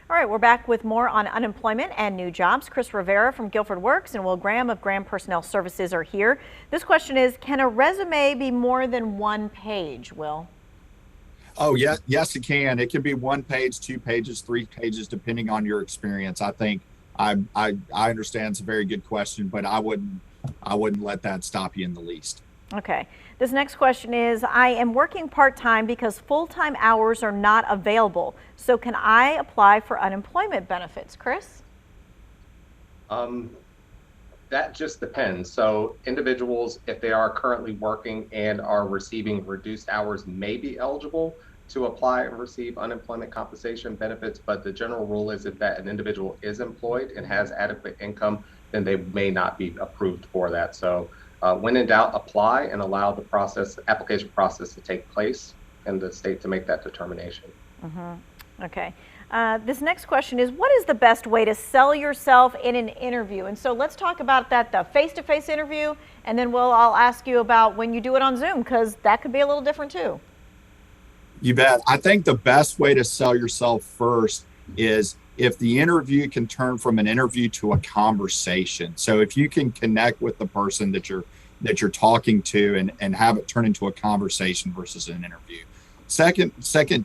All right, we're back with more on unemployment and new jobs. Chris Rivera from Guilford Works and Will Graham of Graham Personnel Services are here. This question is, can a resume be more than one page, Will? Oh, yeah, yes, it can. It can be 1 page, 2 pages, 3 pages, depending on your experience. I think I understand it's a very good question, but I wouldn't let that stop you in the least. Okay, this next question is, I am working part-time because full-time hours are not available. So can I apply for unemployment benefits? Chris? Um, that just depends. So individuals, if they are currently working and are receiving reduced hours, may be eligible to apply and receive unemployment compensation benefits. But the general rule is if that an individual is employed and has adequate income, then they may not be approved for that. So when in doubt, apply and allow the application process to take place in the state to make that determination. Okay. This next question is, what is the best way to sell yourself in an interview? And so let's talk about that, the face-to-face interview, and then I'll ask you about when you do it on Zoom, because that could be a little different too. You bet. I think the best way to sell yourself first is if the interview can turn from an interview to a conversation. So if you can connect with the person that you're talking to and have it turn into a conversation versus an interview. Second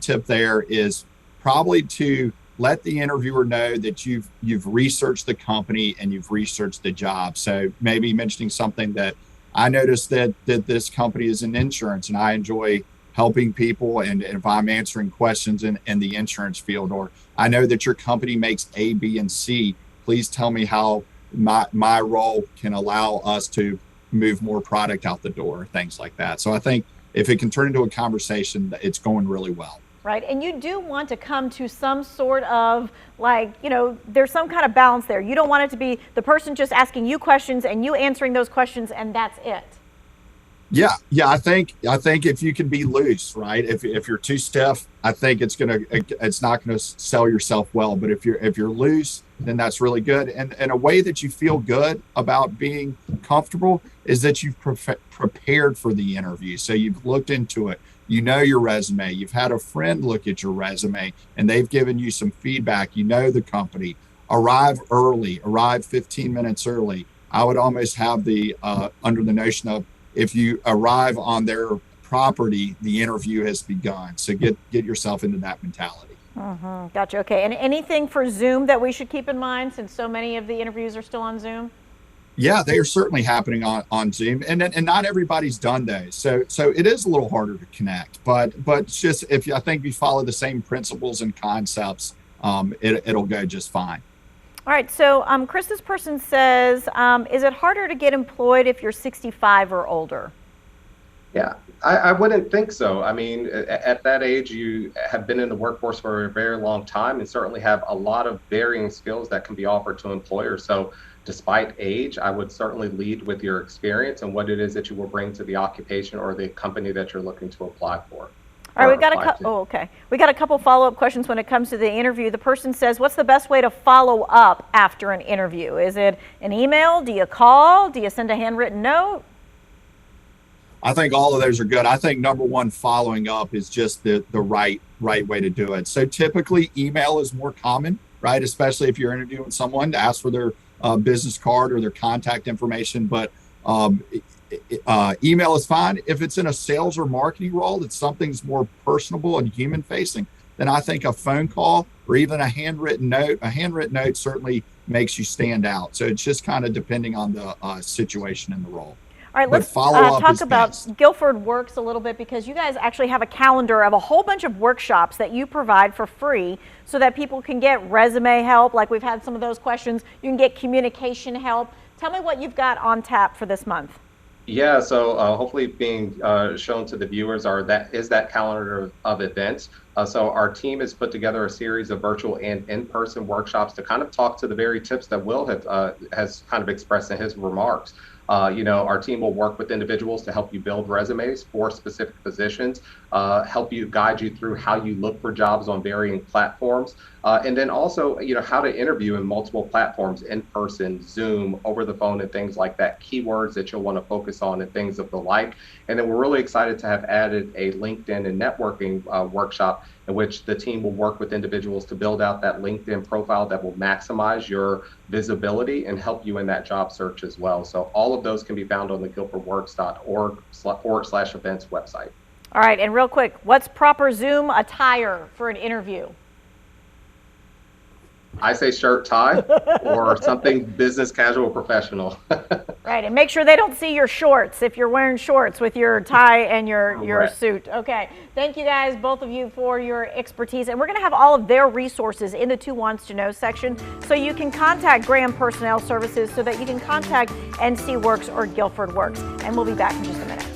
tip there is probably to let the interviewer know that you've researched the company and you've researched the job. So maybe mentioning something that I noticed that this company is in insurance and I enjoy helping people, and if I'm answering questions in the insurance field, or I know that your company makes A, B, and C, please tell me how my role can allow us to move more product out the door, things like that. So I think if it can turn into a conversation, it's going really well. Right, and you do want to come to some sort of, like, there's some kind of balance there. You don't want it to be the person just asking you questions and you answering those questions and that's it. Yeah. I think if you can be loose, right? If you're too stiff, I think it's not gonna sell yourself well. But if you're loose, then that's really good. And a way that you feel good about being comfortable is that you've prepared for the interview. So you've looked into it. You know your resume. You've had a friend look at your resume, and they've given you some feedback. You know the company. Arrive early. Arrive 15 minutes early. I would almost have the under the notion of, if you arrive on their property, the interview has begun. So get yourself into that mentality. Gotcha. Okay. And anything for Zoom that we should keep in mind, since so many of the interviews are still on Zoom? Yeah, they are certainly happening on Zoom, and not everybody's done those. So it is a little harder to connect, but it's just, I think you follow the same principles and concepts, it'll go just fine. All right, so Chris, this person says, is it harder to get employed if you're 65 or older? Yeah, I wouldn't think so. I mean, at that age, you have been in the workforce for a very long time and certainly have a lot of varying skills that can be offered to employers. So despite age, I would certainly lead with your experience and what it is that you will bring to the occupation or the company that you're looking to apply for. All right, we got a couple follow-up questions when it comes to the interview. The person says, what's the best way to follow up after an interview? Is it an email? Do you call? Do you send a handwritten note? I think all of those are good. I think number one, following up is just the right way to do it. So typically email is more common, right? Especially if you're interviewing someone, to ask for their business card or their contact information. But email is fine. If it's in a sales or marketing role, that something's more personable and human facing, then I think a phone call or even a handwritten note certainly makes you stand out. So it's just kind of depending on the situation and the role. All right, let's talk about Guilford Works a little bit, because you guys actually have a calendar of a whole bunch of workshops that you provide for free so that people can get resume help, like we've had some of those questions. You can get communication help. Tell me what you've got on tap for this month. Yeah, so hopefully being shown to the viewers is that calendar of events. So our team has put together a series of virtual and in-person workshops to kind of talk to the very tips that Will has kind of expressed in his remarks. Our team will work with individuals to help you build resumes for specific positions, help you guide you through how you look for jobs on varying platforms, and then also, how to interview in multiple platforms, in person, Zoom, over the phone, and things like that, keywords that you'll want to focus on and things of the like. And then we're really excited to have added a LinkedIn and networking workshop in which the team will work with individuals to build out that LinkedIn profile that will maximize your visibility and help you in that job search as well. So all of those can be found on the guilfordworks.org/events website. All right, and real quick, what's proper Zoom attire for an interview? I say shirt, tie, or something business casual professional. Right, and make sure they don't see your shorts if you're wearing shorts with your tie and your suit. Okay, thank you guys, both of you, for your expertise. And we're going to have all of their resources in the Two Wants to Know section, so you can contact Graham Personnel Services, so that you can contact NC Works or Guilford Works. And we'll be back in just a minute.